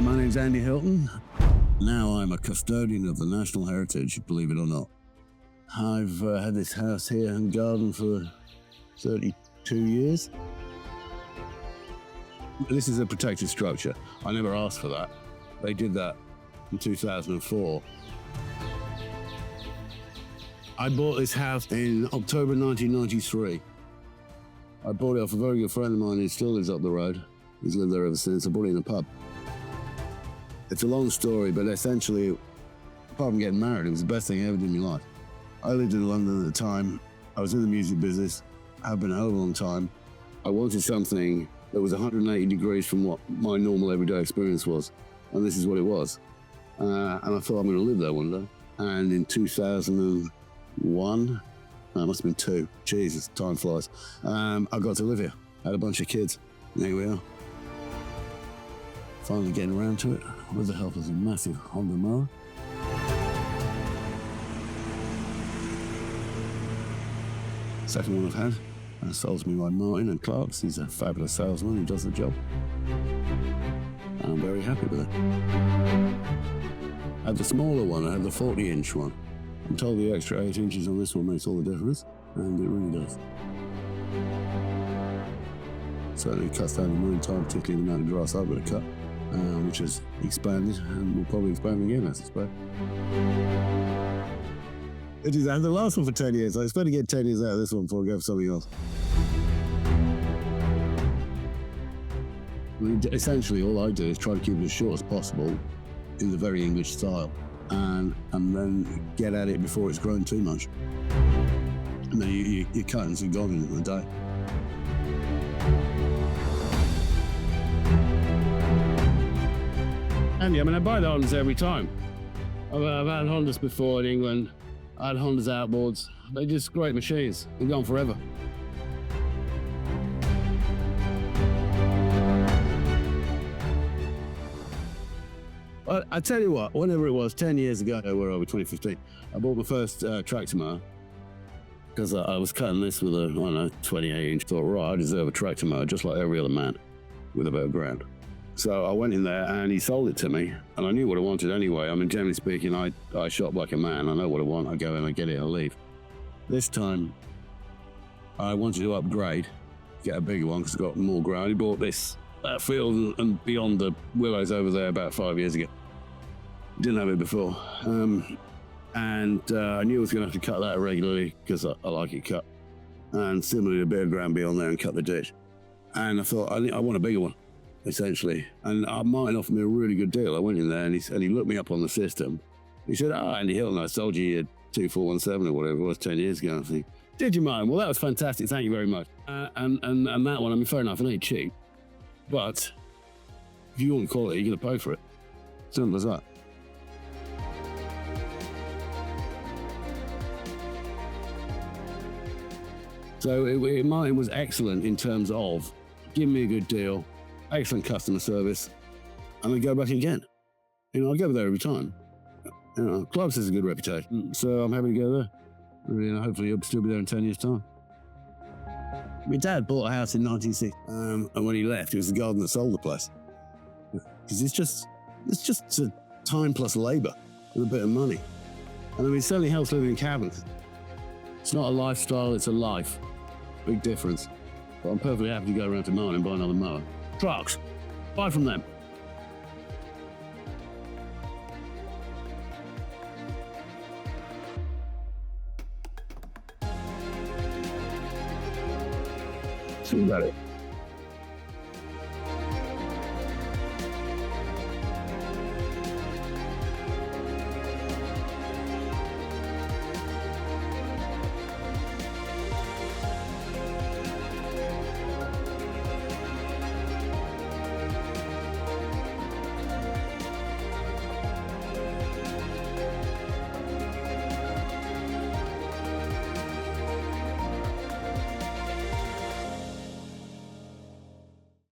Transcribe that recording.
My name's Andy Hilton. Now I'm a custodian of the National Heritage, believe it or not. I've had this house here and garden for 32 years. This is a protected structure. I never asked for that. They did that in 2004. I bought this house in October 1993. I bought it off a very good friend of mine who still lives up the road. He's lived there ever since. I bought it in a pub. It's a long story, but essentially, apart from getting married, it was the best thing I ever did in my life. I lived in London at the time. I was in the music business. I've been a hell of a long time. I wanted something that was 180 degrees from what my normal everyday experience was. And this is what it was. And I thought I'm going to live there one day. And in 2001, that must have been 2. Jesus, time flies. I got to live here. Had a bunch of kids. And here we are. Finally getting around to it with the help of a massive Honda mower. Second one I've had, sold to me by Martin and Clarkes. He's a fabulous salesman who does the job. And I'm very happy with it. I had the smaller one, I had the 40-inch one. I'm told the extra 8 inches on this one makes all the difference, and it really does. Certainly cuts down the mowing time, particularly the amount of grass I've got to cut, which has expanded and will probably expand again, I suspect. It is, I had the last one for 10 years. I expect to get 10 years out of this one before I go for something else. I mean, essentially, all I do is try to keep it as short as possible in the very English style, and then get at it before it's grown too much. And then you cut and it's gone in the day. Andy, I mean, I buy the Hondas every time. I've had Hondas before in England. I had Hondas outboards. They're just great machines. They're gone forever. I tell you what, whenever it was, 10 years ago, we're over 2015, I bought my first tractor mower because I was cutting this with a, I don't know, 28-inch. Thought, right, I deserve a tractor mower just like every other man with about £1,000. So I went in there and he sold it to me, and I knew what I wanted anyway. I mean, generally speaking, I shop like a man. I know what I want. I go in, I get it, I leave. This time, I wanted to upgrade, get a bigger one because I got more ground. He bought this field and beyond the willows over there about 5 years ago. Didn't have it before. And I knew I was going to have to cut that regularly because I like it cut. And similarly, a bit of ground beyond there and cut the ditch. And I thought, I want a bigger one, essentially. And Martin offered me a really good deal. I went in there and he looked me up on the system. He said, Andy Hilton, I sold you your 2417 or whatever it was 10 years ago. I think, did you, Martin? Well, that was fantastic. Thank you very much. And that one, I mean, fair enough, it ain't cheap. But if you want quality, you're going to pay for it. Simple as that. So Martin was excellent in terms of giving me a good deal, excellent customer service, and I go back again. You know, I go there every time. You know, Clarkes has a good reputation, so I'm happy to go there. You know, hopefully he'll still be there in 10 years' time. My dad bought a house in 1960, and when he left, it was the garden that sold the place. Because it's just time plus labour and a bit of money. And I mean, it certainly helps living in Cavan. It's not a lifestyle, it's a life. Big difference. But I'm perfectly happy to go around to Martin and buy another mower. Trucks, buy from them. See about it.